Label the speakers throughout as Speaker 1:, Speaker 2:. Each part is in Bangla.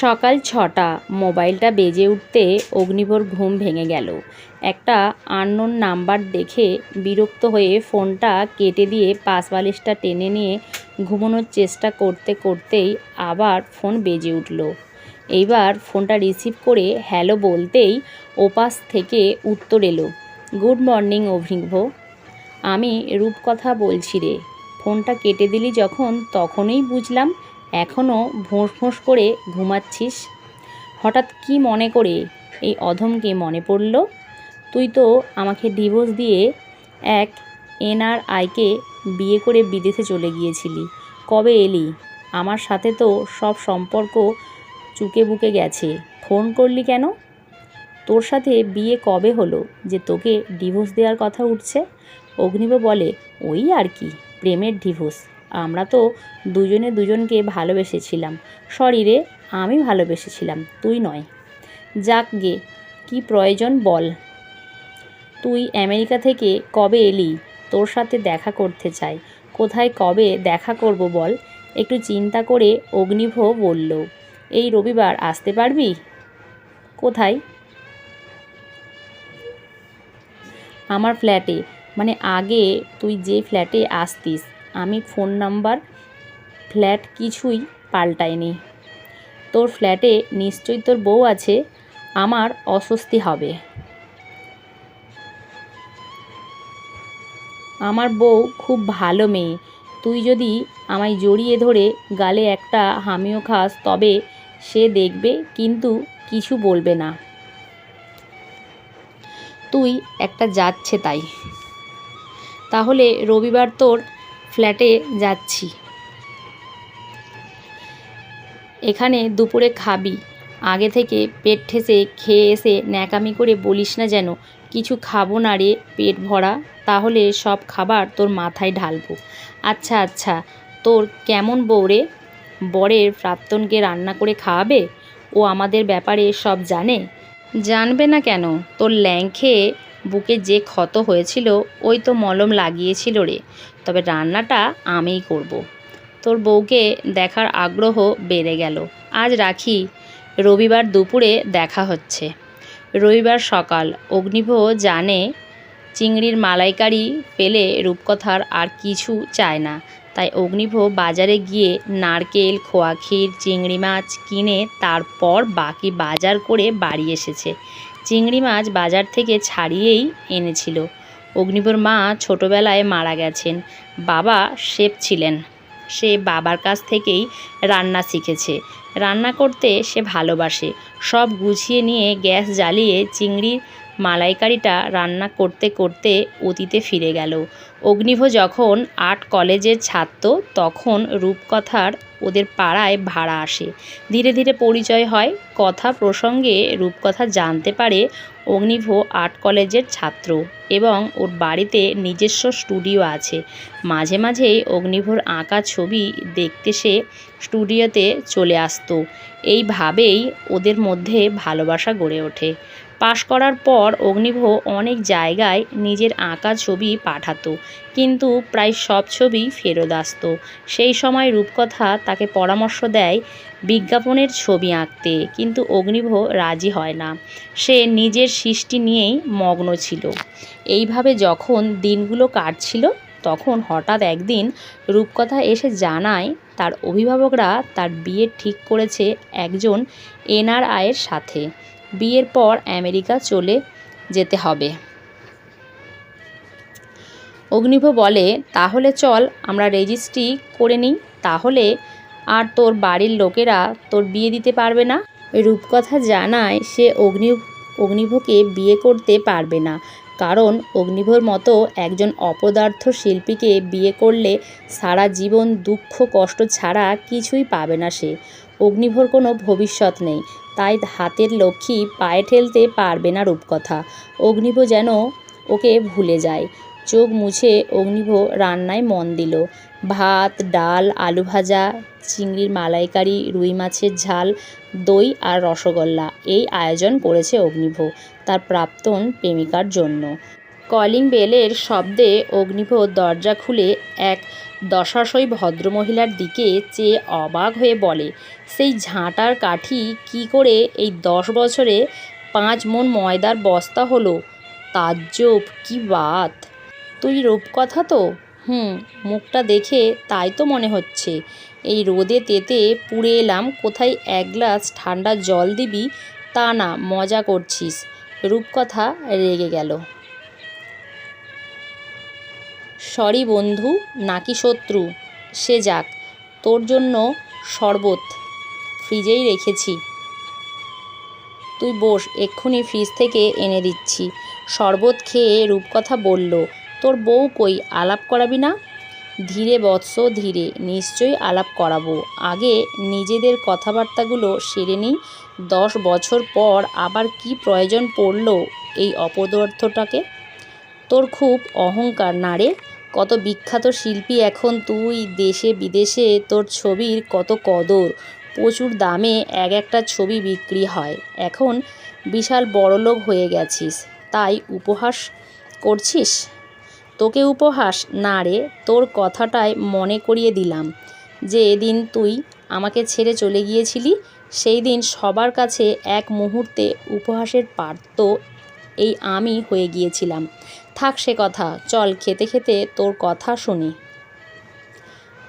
Speaker 1: সকাল ৬টা, মোবাইলটা বেজে উঠতে অগ্নিভর ঘুম ভেঙে গেল। একটা আননোন নাম্বার দেখে বিরক্ত হয়ে ফোনটা কেটে দিয়ে পাশবালিশটা টেনে নিয়ে ঘুমানোর চেষ্টা করতে করতেই আবার ফোন বেজে উঠল। এইবার ফোনটা রিসিভ করে হ্যালো বলতেই ওপাশ থেকে উত্তর এলো, গুড মর্নিং অভিনব, আমি রূপকথা বলছি রে। ফোনটা কেটে দিলি যখন তখনই বুঝলাম এখনও ভোঁস ভোঁস করে ঘুমাচ্ছিস। হঠাৎ কি মনে করে এই অধমকে মনে পড়ল? তুই তো আমাকে ডিভোর্স দিয়ে এক এনআরআইকে বিয়ে করে বিদেশে চলে গিয়েছিলি। কবে এলি? আমার সাথে তো সব সম্পর্ক চুকে বুকে গেছে। ফোন করলি কেন? তোর সাথে বিয়ে কবে হলো যে তোকে ডিভোর্স দেওয়ার কথা উঠছে? অগ্নিব বলে, ওই আর কি, প্রেমের ডিভোর্স। আমরা তো দুজনে দুজনকে ভালোবেসেছিলাম। সরি রে, আমি ভালোবেসেছিলাম, তুই নয়। যাক গে, কী প্রয়োজন বল। তুই আমেরিকা থেকে কবে এলি? তোর সাথে দেখা করতে চাই। কোথায় কবে দেখা করব বল? একটু চিন্তা করে অগ্নিভ বলল, এই রবিবার আসতে পারবি? কোথায়? আমার ফ্ল্যাটে। মানে আগে তুই যে ফ্ল্যাটে আসতিস। আমি ফোন নাম্বার ফ্ল্যাট কিছুই পাল্টাইনি। তোর ফ্ল্যাটে নিশ্চয়ই তোর বউ আছে। আমার অস্বস্তি হবে। আমার বউ খুব ভালো মেয়ে। তুই যদি আমায় জড়িয়ে ধরে গালে একটা হামিও খাস তবে সে দেখবে, কিন্তু কিছু বলবে না। তুই একটা যাচ্ছে তাই। তাহলে রবিবার তোর ফ্ল্যাটে যাচ্ছি। এখানে দুপুরে খাবি। আগে থেকে পেট ঠেসে খেয়ে এসে ন্যাকামি করে বলিস না যেন কিছু খাবো না রে, পেট ভরা। তাহলে সব খাবার তোর মাথায় ঢালবো। আচ্ছা আচ্ছা, তোর কেমন বউ রে? বরের প্রাক্তনকে রান্না করে খাওয়াবে? ও আমাদের ব্যাপারে সব জানে? জানবে না কেন? তোর ল্যাং খেয়ে বুকে যে ক্ষত হয়েছিল ওই তো মলম লাগিয়েছিল রে। তবে রান্নাটা আমিই করব। তোর বউকে দেখার আগ্রহ বেড়ে গেল। আজ রাখি, রবিবার দুপুরে দেখা হচ্ছে। রবিবার সকাল। অগ্নিভ জানে চিংড়ির মালাইকারি পেলে রূপকথার আর কিছু চায় না। তাই অগ্নিভ বাজারে গিয়ে নারকেল, খোয়া ক্ষীর, চিংড়ি মাছ কিনে তারপর বাকি বাজার করে বাড়ি এসেছে। চিংড়ি মাছ বাজার থেকে ছাড়িয়েই এনেছিল। অগ্নিভর মা ছোটোবেলায় মারা গেছেন। বাবা শেফ ছিলেন। সে বাবার কাছ থেকেই রান্না শিখেছে। রান্না করতে সে ভালোবাসে। সব গুছিয়ে নিয়ে গ্যাস জ্বালিয়ে চিংড়ির মালাইকারিটা রান্না করতে করতে অতীতে ফিরে গেল। অগ্নিভ যখন আর্ট কলেজের ছাত্র তখন রূপকথার ওদের পাড়ায় ভাড়া আসে। ধীরে ধীরে পরিচয় হয়। কথা প্রসঙ্গে রূপকথা জানতে পারে অগ্নিভ আর্ট কলেজের ছাত্র এবং ওর বাড়িতে নিজস্ব স্টুডিও আছে। মাঝে মাঝেই অগ্নিভর আঁকা ছবি দেখতে সে স্টুডিওতে চলে আসতো। এইভাবেই ওদের মধ্যে ভালোবাসা গড়ে ওঠে। পাশ করার পর অগ্নিভ অনেক জায়গায় নিজের আঁকা ছবি পাঠাতো, কিন্তু প্রায় সব ছবি ফেরত আসতো। সেই সময় রূপকথা তাকে পরামর্শ দেয় বিজ্ঞাপনের ছবি আঁকতে, কিন্তু অগ্নিভ রাজি হয় না। সে নিজের সৃষ্টি নিয়েই মগ্ন ছিল। এইভাবে যখন দিনগুলো কাটছিল তখন হঠাৎ একদিন রূপকথা এসে জানায় তার অভিভাবকরা তার বিয়ে ঠিক করেছে একজন এনআরআইয়ের সাথে। বিয়ের পর আমেরিকা চলে যেতে হবে। অগ্নিভ বলে, তাহলে চল আমরা রেজিস্ট্রি করে নিই। তাহলে আর তোর বাড়ির লোকেরা তোর বিয়ে দিতে পারবে না। রূপকথা জানায় সে অগ্নিভকে বিয়ে করতে পারবে না, কারণ অগ্নিভর মতো একজন অপদার্থ শিল্পীকে বিয়ে করলে সারা জীবন দুঃখ কষ্ট ছাড়া কিছুই পাবে না সে। অগ্নিভর কোনো ভবিষ্যৎ নেই, তাই হাতের লক্ষ্মী পায়ে ঠেলতে পারবে না রূপকথা। অগ্নিভ যেন ওকে ভুলে যায়। চোখ মুছে অগ্নিভ রান্নায় মন দিল। ভাত, ডাল, আলু ভাজা, চিংড়ির মালাইকারি, রুই মাছের ঝাল, দই আর রসগোল্লা এই আয়োজন করেছে অগ্নিভ তার প্রাক্তন প্রেমিকার জন্য। কলিং বেলের শব্দে অগ্নিভ দরজা খুলে এক দশাসই ভদ্রমহিলার দিকে চেয়ে অবাক হয়ে বলে, সেই ঝাঁটার কাঠি কি করে এই 10 বছরে 5 মণ ময়দার বস্তা হলো? তাজ্জব, কি বাত! তুই রূপকথা তো? মুখটা দেখে তাই তো মনে হচ্ছে। এই রোদে তেতে পুড়ে এলাম, কোথায় এক গ্লাস ঠান্ডা জল দিবি তা না, মজা করছিস? রূপকথা রেগে গেল। সরি বন্ধু, নাকি শত্রু? সে যাক, তোর জন্য শরবত ফ্রিজেই রেখেছি, তুই বস, এক্ষুনি ফ্রিজ থেকে এনে দিচ্ছি। শরবত খেয়ে রূপকথা বলল, তোর বউ কই, আলাপ করাবি না? ধীরে বৎস ধীরে, নিশ্চয়ই আলাপ করাবো। আগে নিজেদের কথাবার্তাগুলো সেরে নিই। 10 বছর পর আবার কি প্রয়োজন পড়ল এই অপদার্থটাকে? তোর খুব অহংকার না রে? কত বিখ্যাত শিল্পী এখন তুই, দেশে বিদেশে তোর ছবির কত কদর, প্রচুর দামে এক একটা ছবি বিক্রি হয়। এখন বিশাল বড়লোক হয়ে গেছিস, তাই উপহাস করছিস? তোকে উপহাস না রে, তোর কথাটাই মনে করিয়ে দিলাম যে দিন তুই আমাকে ছেড়ে চলে গিয়েছিলি, সেই দিন সবার কাছে এক মুহূর্তে উপহাসের পাত্র এই আমি হয়ে গিয়েছিলাম। থাক সে কথা, চল খেতে খেতে তোর কথা শুনি।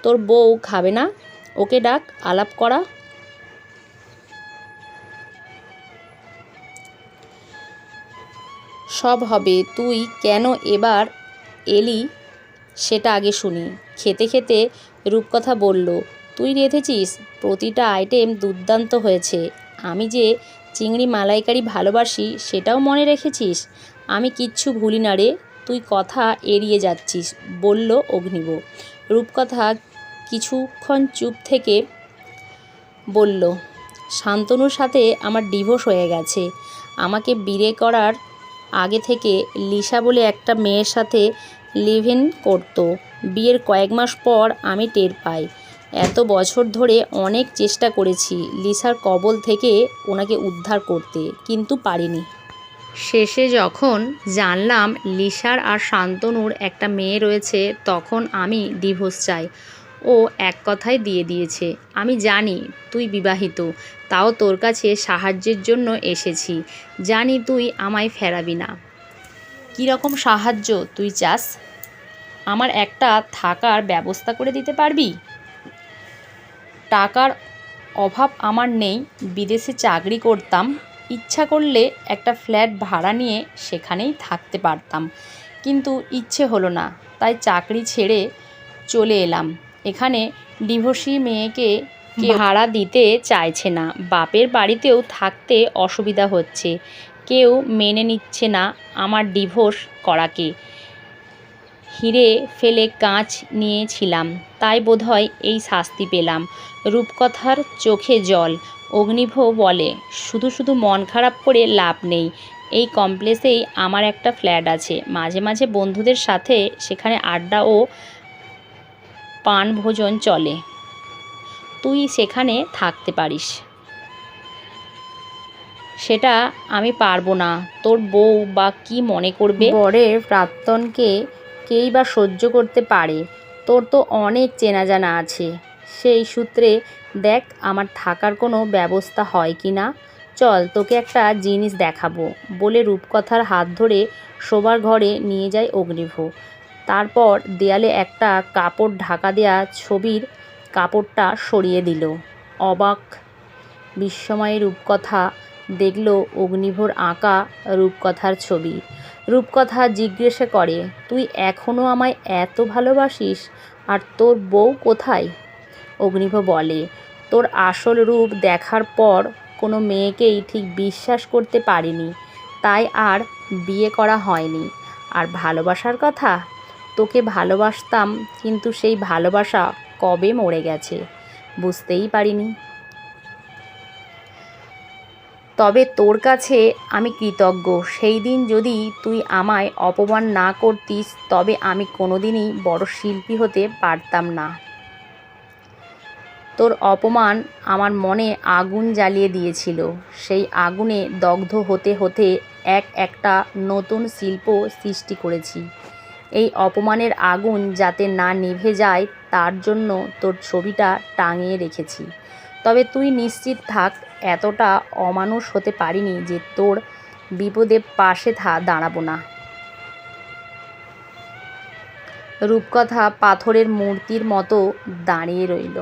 Speaker 1: তোর বউ খাবে না? ওকে ডাক, আলাপ করা। সব হবে, তুই কেন এবার এলি সেটা আগে শুনি। খেতে খেতে রূপকথা বলল, তুই রেঁধেছিস, প্রতিটা আইটেম দুর্দান্ত হয়েছে। আমি যে চিংড়ি মালাইকারি ভালোবাসি সেটাও মনে রেখেছিস? আমি কিচ্ছু ভুলি না রে, তুই কথা এড়িয়ে যাচ্ছিস, বলল অগ্নিব। রূপকথা কিছুক্ষণ চুপ থেকে বলল, শান্তনুর সাথে আমার ডিভোর্স হয়ে গেছে। আমাকে বিয়ে করার আগে থেকে লিসা বলে একটা মেয়ের সাথে লিভ ইন করতো। বিয়ের কয়েক মাস পর আমি টের পাই। এত বছর ধরে অনেক চেষ্টা করেছি লিসার কবল থেকে ওনাকে উদ্ধার করতে, কিন্তু পারিনি। শেষে যখন জানলাম লিসার আর শান্তনুর একটা মেয়ে রয়েছে, তখন আমি ডিভোর্স চাই। ও এক কথায় দিয়ে দিয়েছে। আমি জানি তুই বিবাহিত, তাও তোর কাছে সাহায্যের জন্য এসেছি। জানি তুই আমায় ফেরাবি না। কীরকম সাহায্য তুই চাস? আমার একটা থাকার ব্যবস্থা করে দিতে পারবি? টাকার অভাব আমার নেই, বিদেশে চাকরি করতাম, ইচ্ছা করলে একটা ফ্ল্যাট ভাড়া নিয়ে সেখানেই থাকতে পারতাম, কিন্তু ইচ্ছে হলো না, তাই চাকরি ছেড়ে চলে এলাম। এখানে ডিভোর্সি মেয়েকে ভাড়া দিতে চাইছে না, বাপের বাড়িতেও থাকতে অসুবিধা হচ্ছে, কেউ মেনে নিচ্ছে না আমার ডিভোর্স করাকে। হিরে ফেলে কাঁচ নিয়েছিলাম, তাই বোধহয় এই শাস্তি পেলাম। রূপকথার চোখে জল। অগ্নিভ বলে, শুধু শুধু মন খারাপ করে লাভ নেই। এই কমপ্লেক্সেই আমার একটা ফ্ল্যাট আছে, মাঝে মাঝে বন্ধুদের সাথে সেখানে আড্ডা ও পানভোজন চলে, তুই সেখানে থাকতে পারিস। সেটা আমি পারবো না, তোর বউ বা কি মনে করবে? বরের প্রাক্তনকে কেই বা সহ্য করতে পারে? তোর তো অনেক চেনা জানা আছে, সেই সূত্রে দেখ আমার থাকার কোনো ব্যবস্থা হয় কি না। চল তোকে একটা জিনিস দেখাবো, বলে রূপকথার হাত ধরে শোবার ঘরে নিয়ে যায় অগ্নিভ। তারপর দেয়ালে একটা কাপড় ঢাকা দেয়া ছবির কাপড়টা সরিয়ে দিল। অবাক বিস্ময়ে রূপকথা দেখল অগ্নিভর আঁকা রূপকথার ছবি। রূপকথা জিজ্ঞাসা করে, তুই এখনও আমায় এত ভালোবাসিস? আর তোর বউ কোথায়? অগ্নিভ বলে, তোর আসল রূপ দেখার পর কোনো মেয়েকেই ঠিক বিশ্বাস করতে পারিনি, তাই আর বিয়ে করা হয়নি। আর ভালোবাসার কথা, তোকে ভালোবাসতাম, কিন্তু সেই ভালোবাসা কবে মরে গেছে, বুঝতেই পারিনি। তবে তোর কাছে আমি কৃতজ্ঞ, সেই দিন যদি তুই আমায় অপমান না করতিস, তবে আমি কোনোদিনই বড় শিল্পী হতে পারতাম না। তোর অপমান আমার মনে আগুন জ্বালিয়ে দিয়েছিল। সেই আগুনে দগ্ধ হতে হতে একটা নতুন শিল্প সৃষ্টি করেছি। এই অপমানের আগুন যাতে না নিভে যায় তার জন্য তোর ছবিটা টাঙিয়ে রেখেছি। তবে তুই নিশ্চিত থাক, এতটা অমানুষ হতে পারিনি যে তোর বিপদে পাশে দাঁড়াবো না। রূপকথা পাথরের মূর্তির মতো দাঁড়িয়ে রইল।